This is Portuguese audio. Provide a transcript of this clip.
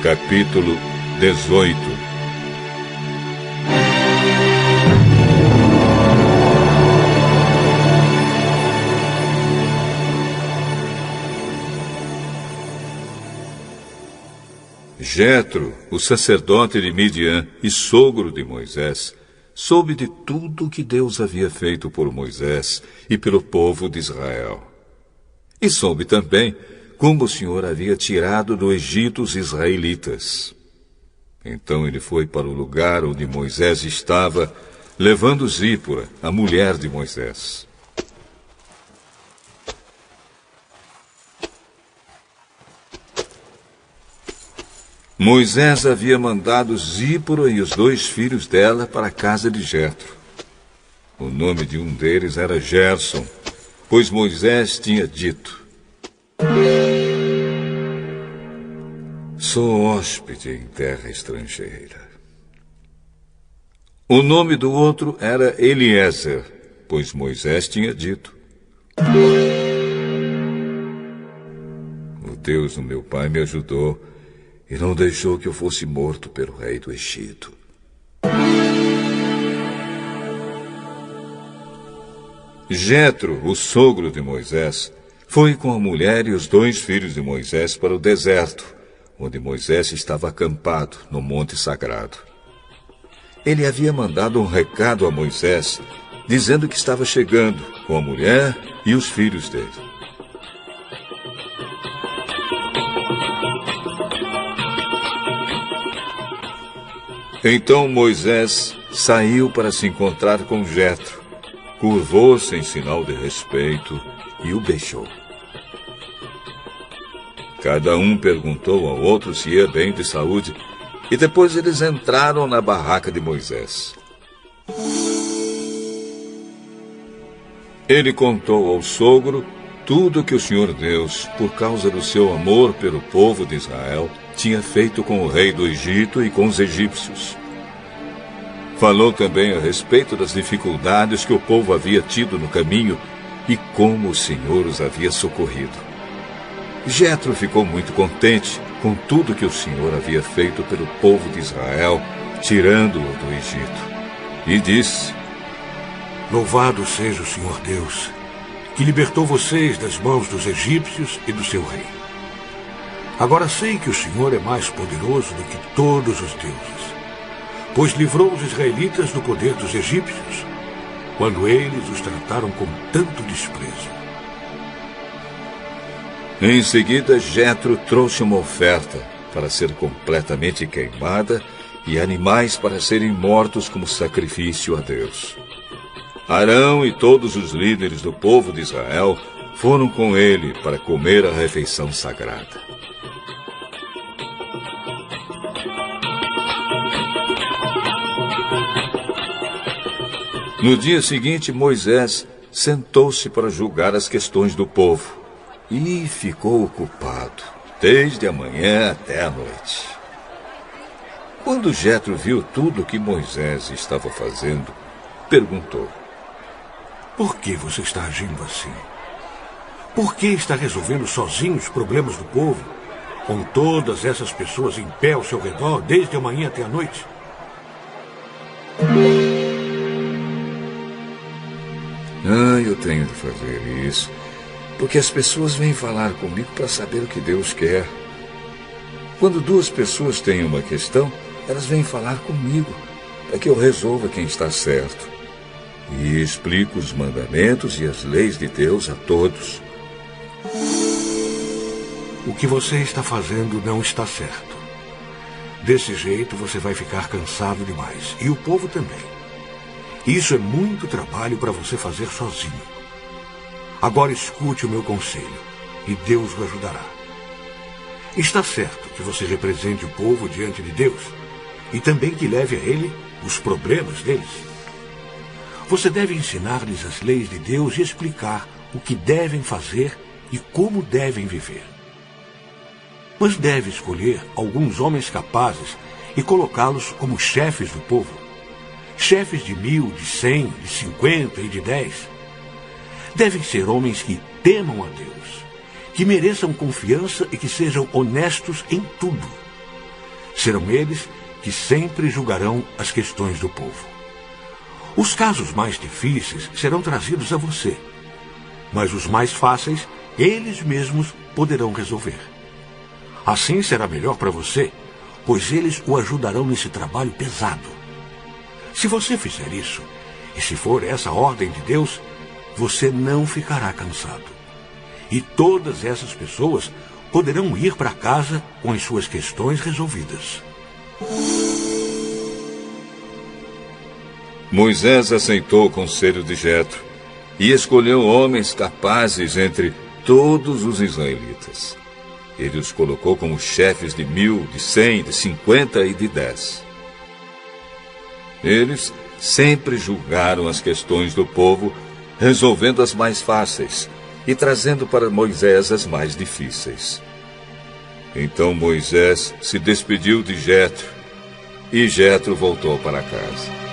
Capítulo 18. Jetro, o sacerdote de Midian e sogro de Moisés, soube de tudo o que Deus havia feito por Moisés e pelo povo de Israel. E soube também como o Senhor havia tirado do Egito os israelitas. Então ele foi para o lugar onde Moisés estava, levando Zípora, a mulher de Moisés. Moisés havia mandado Zípora e os 2 filhos dela para a casa de Jetro. O nome de um deles era Gerson, pois Moisés tinha dito: sou hóspede em terra estrangeira. O nome do outro era Eliezer, pois Moisés tinha dito: o Deus do meu pai me ajudou e não deixou que eu fosse morto pelo rei do Egito. Jetro, o sogro de Moisés, foi com a mulher e os 2 filhos de Moisés para o deserto, onde Moisés estava acampado no monte sagrado. Ele havia mandado um recado a Moisés, dizendo que estava chegando com a mulher e os filhos dele. Então Moisés saiu para se encontrar com Jetro, curvou-se em sinal de respeito e o beijou. Cada um perguntou ao outro se ia bem de saúde, e depois eles entraram na barraca de Moisés. Ele contou ao sogro tudo que o Senhor Deus, por causa do seu amor pelo povo de Israel, tinha feito com o rei do Egito e com os egípcios. Falou também a respeito das dificuldades que o povo havia tido no caminho e como o Senhor os havia socorrido. Jetro ficou muito contente com tudo que o Senhor havia feito pelo povo de Israel, tirando-o do Egito. E disse: louvado seja o Senhor Deus, que libertou vocês das mãos dos egípcios e do seu rei. Agora sei que o Senhor é mais poderoso do que todos os deuses, pois livrou os israelitas do poder dos egípcios, quando eles os trataram com tanto desprezo. Em seguida, Jetro trouxe uma oferta para ser completamente queimada e animais para serem mortos como sacrifício a Deus. Arão e todos os líderes do povo de Israel foram com ele para comer a refeição sagrada. No dia seguinte, Moisés sentou-se para julgar as questões do povo e ficou ocupado, desde a manhã até a noite. Quando Jetro viu tudo o que Moisés estava fazendo, perguntou: por que você está agindo assim? Por que está resolvendo sozinho os problemas do povo, com todas essas pessoas em pé ao seu redor, desde a manhã até a noite? Eu tenho de fazer isso, porque as pessoas vêm falar comigo para saber o que Deus quer. Quando 2 pessoas têm uma questão, elas vêm falar comigo, para que eu resolva quem está certo. E explico os mandamentos e as leis de Deus a todos. O que você está fazendo não está certo. Desse jeito você vai ficar cansado demais, e o povo também. Isso é muito trabalho para você fazer sozinho. Agora escute o meu conselho, e Deus o ajudará. Está certo que você represente o povo diante de Deus, e também que leve a ele os problemas deles. Você deve ensinar-lhes as leis de Deus e explicar o que devem fazer e como devem viver. Mas deve escolher alguns homens capazes e colocá-los como chefes do povo. Chefes de 1000, de 100, de 50 e de 10. Devem ser homens que temam a Deus, que mereçam confiança e que sejam honestos em tudo. Serão eles que sempre julgarão as questões do povo. Os casos mais difíceis serão trazidos a você, mas os mais fáceis, eles mesmos poderão resolver. Assim será melhor para você, pois eles o ajudarão nesse trabalho pesado. Se você fizer isso, e se for essa a ordem de Deus, você não ficará cansado. E todas essas pessoas poderão ir para casa com as suas questões resolvidas. Moisés aceitou o conselho de Jetro e escolheu homens capazes entre todos os israelitas. Ele os colocou como chefes de 1.000, de 100, de 50 e de 10. Eles sempre julgaram as questões do povo, resolvendo as mais fáceis e trazendo para Moisés as mais difíceis. Então Moisés se despediu de Jetro e Jetro voltou para casa.